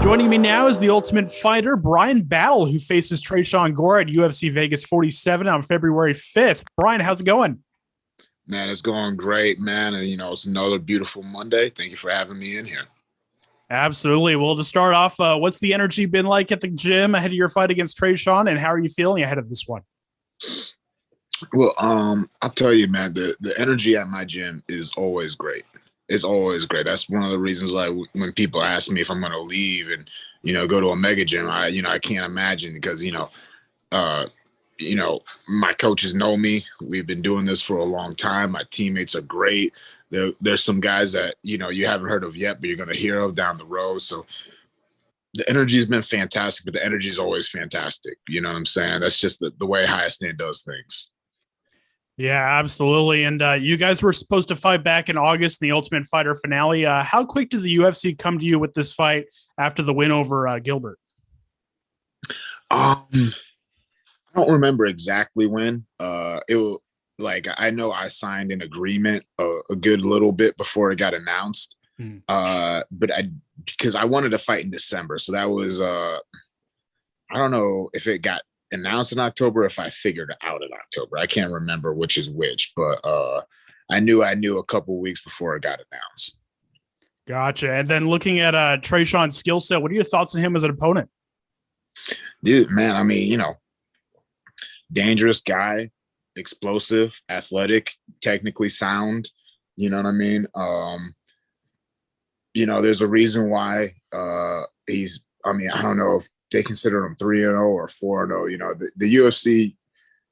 Joining me now is the Ultimate Fighter, Bryan Battle, who faces Tresean Gore at UFC Vegas 47 on February 5th. Bryan, how's it going? Man, it's going great, man. And, it's another beautiful Monday. Thank you for having me in here. Absolutely. Well, to start off, what's the energy been like at the gym ahead of your fight against Tresean, and how are you feeling ahead of this one? Well, I'll tell you, man, the energy at my gym is always great. It's always great. That's one of the reasons why when people ask me if I'm going to leave and, go to a mega gym, I can't imagine because, my coaches know me. We've been doing this for a long time. My teammates are great. There's some guys that, you haven't heard of yet, but you're going to hear of down the road. So the energy's been fantastic, but the energy is always fantastic. You know what I'm saying? That's just the way Highest Stand does things. Yeah, absolutely. And you guys were supposed to fight back in August in the Ultimate Fighter finale. How quick did the UFC come to you with this fight after the win over Gilbert? I don't remember exactly when. I know I signed an agreement a good little bit before it got announced. Because I wanted to fight in December, so that was I don't know if it got announced in October, if I figured it out in October. I can't remember which is which, but I knew a couple weeks before it got announced. Gotcha. And then looking at Tresean's skill set, what are your thoughts on him as an opponent? Dude, man, I mean, dangerous guy, explosive, athletic, technically sound. You know what I mean? There's a reason why I don't know if they consider him 3-0 or 4-0. The UFC,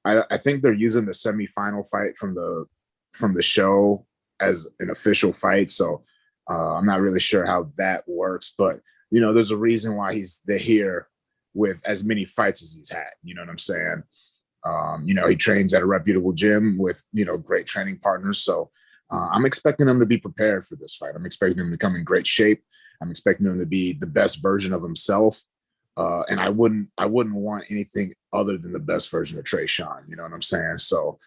I think they're using the semifinal fight from the show as an official fight. So I'm not really sure how that works, but there's a reason why they're here with as many fights as he's had. You know what I'm saying? He trains at a reputable gym with, great training partners. So I'm expecting him to be prepared for this fight. I'm expecting him to come in great shape. I'm expecting him to be the best version of himself. And I wouldn't want anything other than the best version of Tresean. You know what I'm saying? So,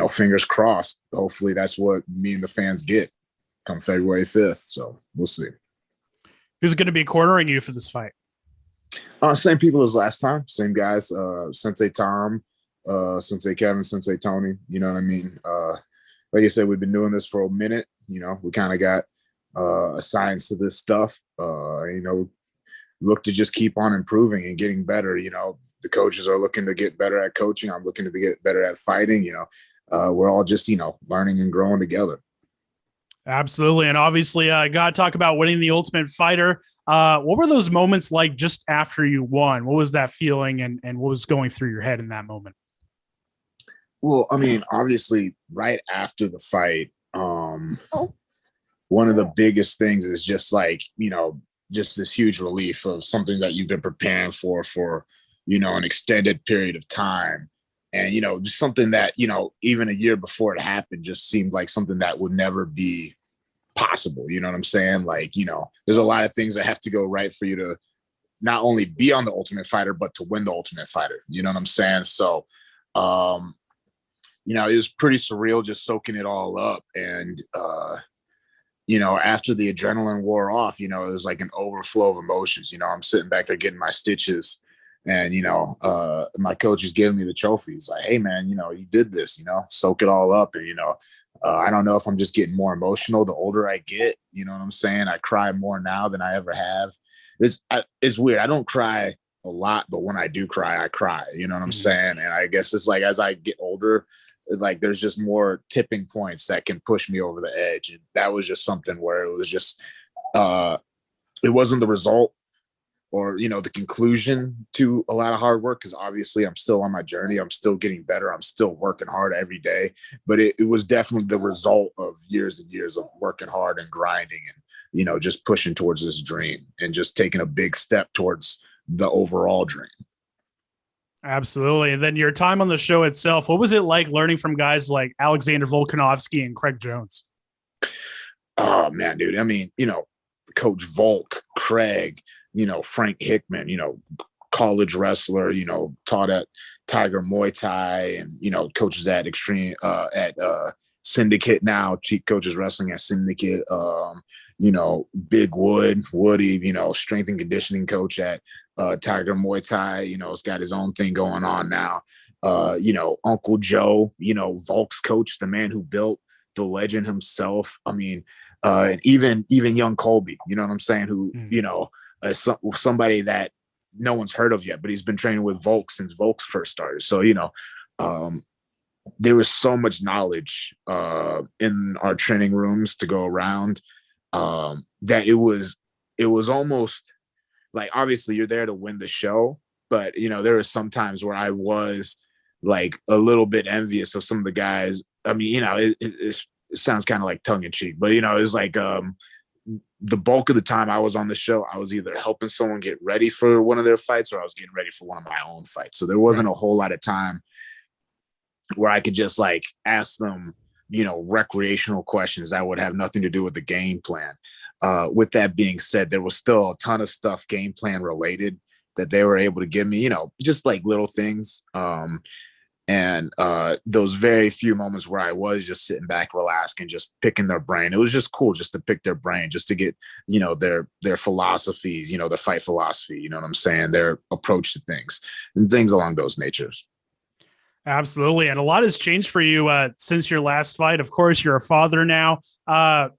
fingers crossed. Hopefully that's what me and the fans get come February 5th. So we'll see. Who's going to be cornering you for this fight? Same people as last time. Same guys. Sensei Tom, Sensei Kevin, Sensei Tony. You know what I mean? Like I said, we've been doing this for a minute. We kind of got assigned to this stuff. Look to just keep on improving and getting better. The coaches are looking to get better at coaching. I'm looking to get better at fighting. We're all just, learning and growing together. Absolutely. And obviously, got to talk about winning the Ultimate Fighter. What were those moments like just after you won? What was that feeling and what was going through your head in that moment? Well, I mean, obviously, right after the fight, one of the biggest things is just like, just this huge relief of something that you've been preparing for, an extended period of time. And, just something that, even a year before it happened, just seemed like something that would never be possible. You know what I'm saying? Like, there's a lot of things that have to go right for you to not only be on the Ultimate Fighter, but to win the Ultimate Fighter. You know what I'm saying? So, it was pretty surreal just soaking it all up. And, after the adrenaline wore off, it was like an overflow of emotions. I'm sitting back there getting my stitches and, my coach is giving me the trophies like, hey man, you did this, soak it all up. And, I don't know if I'm just getting more emotional the older I get. You know what I'm saying? I cry more now than I ever have. It's weird. I don't cry a lot, but when I do cry, I cry. You know what I'm saying? And I guess it's like as I get older, like there's just more tipping points that can push me over the edge. And that was just something where it was just it wasn't the result or the conclusion to a lot of hard work, because obviously I'm still on my journey. I'm still getting better. I'm still working hard every day. But it was definitely the result of years and years of working hard and grinding and just pushing towards this dream and just taking a big step towards the overall dream. Absolutely. And then your time on the show itself, what was it like learning from guys like Alexander Volkanovski and Craig Jones? Oh man, dude. I mean, Coach Volk, Craig, Frank Hickman, college wrestler, taught at Tiger Muay Thai and, coaches at Extreme, at Syndicate now. Cheat Coach is wrestling at Syndicate. Big Woody, strength and conditioning coach at Tiger Muay Thai. It's got his own thing going on now. Uncle Joe, Volk's coach, the man who built the legend himself. I mean, and even young Colby, you know what I'm saying? Who, somebody that no one's heard of yet, but he's been training with Volk since Volk first started. So, there was so much knowledge in our training rooms to go around that it was almost like, obviously you're there to win the show, but there were some times where I was like a little bit envious of some of the guys. I mean, it sounds kind of like tongue in cheek, but it's like the bulk of the time I was on the show, I was either helping someone get ready for one of their fights or I was getting ready for one of my own fights. So there wasn't a whole lot of time where I could just like ask them, recreational questions that would have nothing to do with the game plan. With that being said, there was still a ton of stuff game plan related that they were able to give me, just like little things. And those very few moments where I was just sitting back, relaxed, and just picking their brain. It was just cool just to pick their brain, just to get, their philosophies, their fight philosophy, you know what I'm saying? Their approach to things and things along those natures. Absolutely. And a lot has changed for you since your last fight. Of course, you're a father now.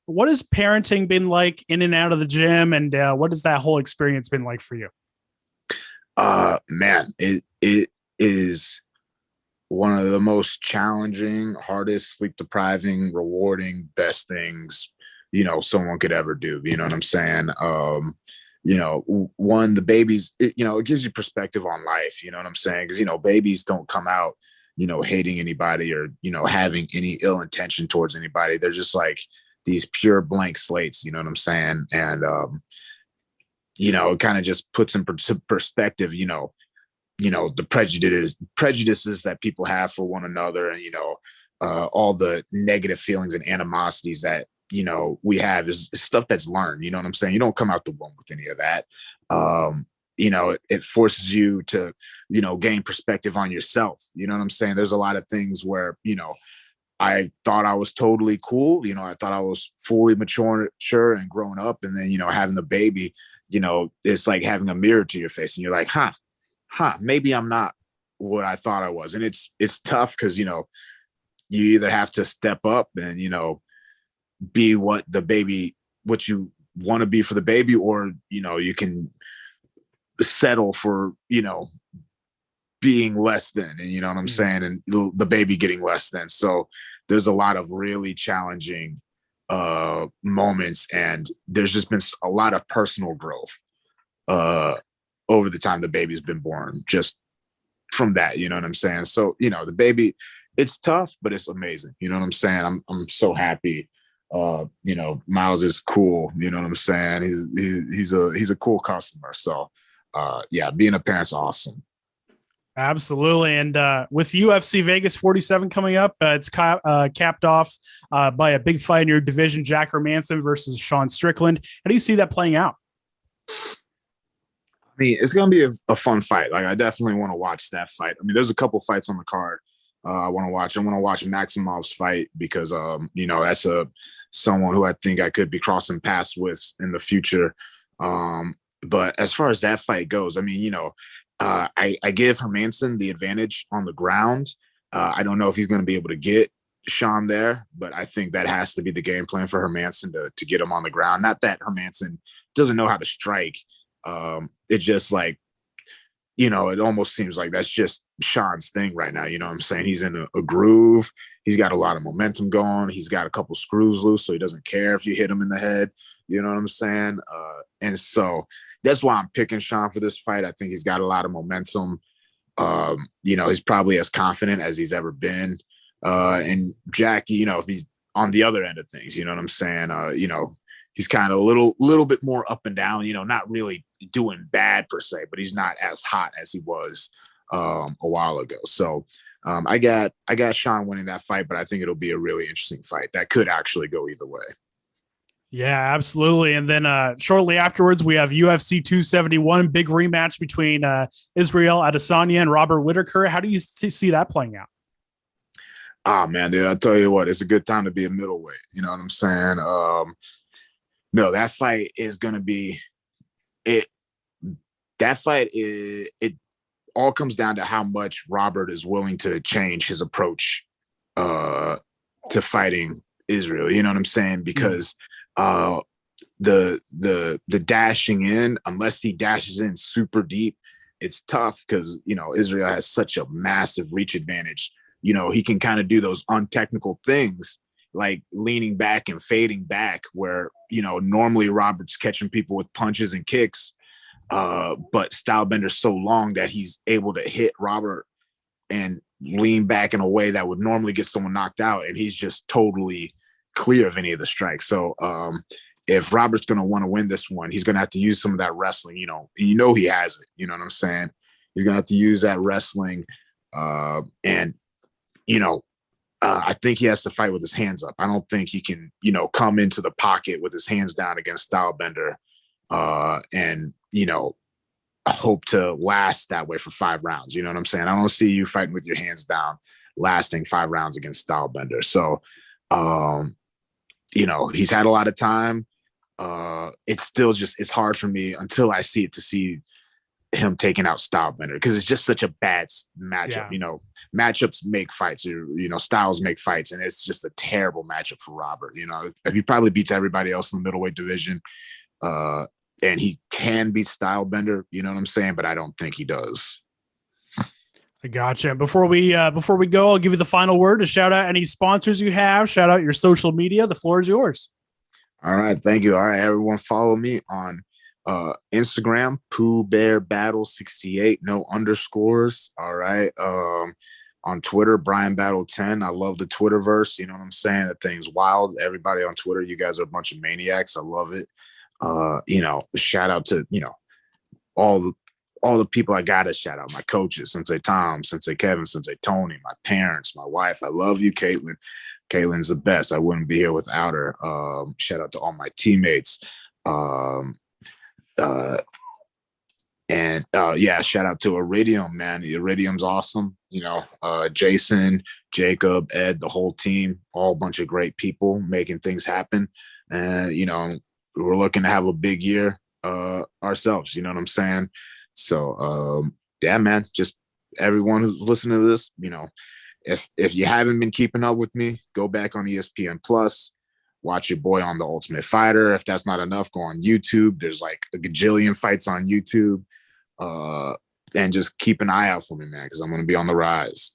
What has parenting been like in and out of the gym? And what has that whole experience been like for you? Man, it is one of the most challenging, hardest, sleep depriving, rewarding, best things, someone could ever do. You know what I'm saying? One, the babies, it gives you perspective on life. You know what I'm saying? Because, babies don't come out, hating anybody or, having any ill intention towards anybody. They're just like these pure blank slates. You know what I'm saying? And, it kind of just puts in perspective, the prejudices that people have for one another and, all the negative feelings and animosities that, we have is stuff that's learned. You know what I'm saying? You don't come out the womb with any of that. It forces you to, gain perspective on yourself. You know what I'm saying? There's a lot of things where, I thought I was totally cool. I thought I was fully mature and grown up. And then, having the baby, it's like having a mirror to your face and you're like, maybe I'm not what I thought I was. And it's tough because, you either have to step up and, be what you want to be for the baby, or, you can settle for, being less than, and you know what I'm saying? And the baby getting less than. So there's a lot of really challenging moments, and there's just been a lot of personal growth over the time the baby's been born, just from that, you know what I'm saying? So, the baby, it's tough, but it's amazing. You know what I'm saying? I'm so happy. Miles is cool. You know what I'm saying? He's a cool customer. So being a parent's awesome. Absolutely. And with UFC Vegas 47 coming up, it's capped off by a big fight in your division, Jack Hermanson versus Sean Strickland. How do you see that playing out? I mean, it's going to be a fun fight. Like, I definitely want to watch that fight. I mean, there's a couple fights on the card I want to watch. I want to watch Maximov's fight because, that's someone who I think I could be crossing paths with in the future. But as far as that fight goes, I mean, I give Hermanson the advantage on the ground. I don't know if he's going to be able to get Sean there, but I think that has to be the game plan for Hermanson to get him on the ground. Not that Hermanson doesn't know how to strike. It's just like, it almost seems like that's just Sean's thing right now. You know what I'm saying? He's in a groove. He's got a lot of momentum going. He's got a couple screws loose, so he doesn't care if you hit him in the head. You know what I'm saying? And so that's why I'm picking Sean for this fight. I think he's got a lot of momentum. He's probably as confident as he's ever been. And Jack, if he's on the other end of things, you know what I'm saying? He's kind of a little bit more up and down, not really doing bad per se, but he's not as hot as he was a while ago. So I got Sean winning that fight, but I think it'll be a really interesting fight that could actually go either way. Yeah, absolutely. And then shortly afterwards, we have UFC 271, big rematch between Israel Adesanya and Robert Whittaker. How do you see that playing out? Ah, man, dude, I tell you what, it's a good time to be a middleweight. You know what I'm saying? No, that fight is gonna be it. That fight is it. All comes down to how much Robert is willing to change his approach uh, to fighting Israel. You know what I'm saying? Because uh, the dashing in, unless he dashes in super deep, it's tough because Israel has such a massive reach advantage. He can kind of do those untechnical things like leaning back and fading back, where normally Robert's catching people with punches and kicks, but Stylebender's so long that he's able to hit Robert and lean back in a way that would normally get someone knocked out, and he's just totally clear of any of the strikes. So if Robert's going to want to win this one, he's going to have to use some of that wrestling, and he has it. You know what I'm saying? He's going to have to use that wrestling. And I think he has to fight with his hands up. I don't think he can, come into the pocket with his hands down against Stylebender and, hope to last that way for 5 rounds. You know what I'm saying? I don't see you fighting with your hands down, lasting 5 rounds against Stylebender. So, he's had a lot of time. It's still it's hard for me until I see it to see him taking out Stylebender, because it's just such a bad matchup. Yeah. Matchups make fights, styles make fights, and it's just a terrible matchup for Robert. He probably beats everybody else in the middleweight division, and he can beat Stylebender, you know what I'm saying, but I don't think he does. I gotcha. Before we go, I'll give you the final word to shout out any sponsors you have. Shout out your social media. The floor is yours. All right, thank you. All right, everyone, follow me on Instagram, Pooh Bear Battle 68, no underscores. All right. On Twitter, Bryan Battle 10. I love the Twitterverse. You know what I'm saying? That thing's wild. Everybody on Twitter, you guys are a bunch of maniacs. I love it. Shout out to all the people I gotta shout out. My coaches, Sensei Tom, Sensei Kevin, Sensei Tony, my parents, my wife. I love you, Caitlin. Caitlin's the best. I wouldn't be here without her. Shout out to all my teammates. Shout out to Iridium, man. Iridium's awesome. Jason, Jacob, Ed, the whole team, all a bunch of great people making things happen. And, we're looking to have a big year ourselves. You know what I'm saying? So, man, just everyone who's listening to this, if you haven't been keeping up with me, go back on ESPN Plus. Watch your boy on The Ultimate Fighter. If that's not enough, go on YouTube. There's like a gajillion fights on YouTube. And just keep an eye out for me, man, because I'm going to be on the rise.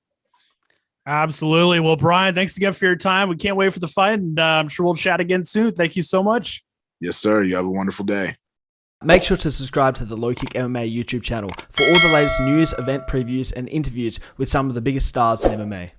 Absolutely. Well, Bryan, thanks again for your time. We can't wait for the fight, and I'm sure we'll chat again soon. Thank you so much. Yes, sir. You have a wonderful day. Make sure to subscribe to the LowKick MMA YouTube channel for all the latest news, event previews, and interviews with some of the biggest stars in MMA.